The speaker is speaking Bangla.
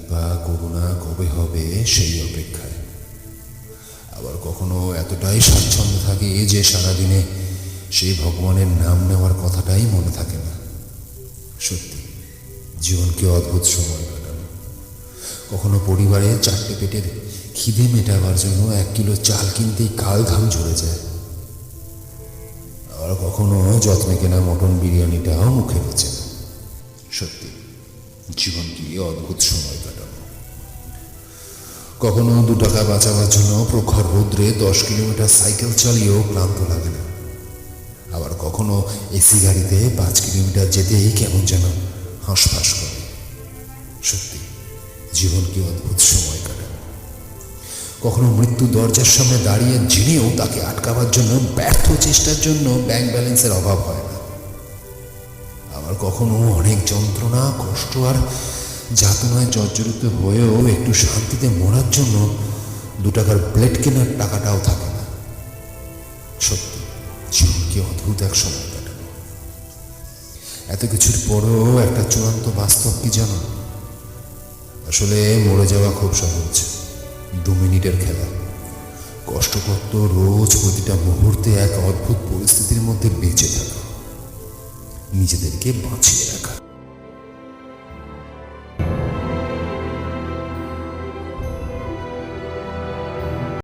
কৃপা করুণা কবে হবে সেই অপেক্ষায়। আবার কখনো এতটাই স্বাচ্ছন্দ্য থাকে যে সারাদিনে সেই ভগবানের নাম নেওয়ার কথাটাই মনে থাকে না। সত্যি জীবনকে অদ্ভুত সময় কাটানো। কখনো পরিবারে 4টে পেটের খিদে মেটাবার জন্য 1 কিলো চাল কিনতেই কাল ঘাম ঝরে যায়। আর কখনো যত্নে কেনা মটন বিরিয়ানিটাও মুখে রোচে না। সত্যি জীবন কি অদ্ভুত সময় কাটানো। কখনো 2 টাকা বাঁচাবার জন্য প্রখর রৌদ্রে 10 কিলোমিটার সাইকেল চালিয়েও ক্লান্ত লাগে না। আবার কখনো এসি গাড়িতে 5 কিলোমিটার যেতেই কেমন যেন হাঁসফাঁস করে। সত্যি জীবন কি অদ্ভুত সময় কাটানো। কখনো মৃত্যু দরজার সামনে দাঁড়িয়ে জেনেও তাকে আটকাবার জন্য ব্যর্থ চেষ্টার জন্য ব্যাংক ব্যালেন্সের অভাব হয় না। আবার কখনো অনেক যন্ত্রণা কষ্ট আর যাতনায় জর্জরিত হয়েও একটু শান্তিতে মরার জন্য 2 টাকার প্লেট কেনার টাকাটাও থাকে না। সত্যি জীবন কি অদ্ভুত এক সময় কাটানো। এত কিছুর পরেও একটা চূড়ান্ত বাস্তব কি জানো? আসলে মরে যাওয়া খুব সহজ, 2 মিনিটের খেলা। কষ্টকর রোজ প্রতিটা মুহূর্তে এক অদ্ভুত পরিস্থিতির মধ্যে বেঁচে থাকা, নিজেদেরকে বাঁচিয়ে রাখা।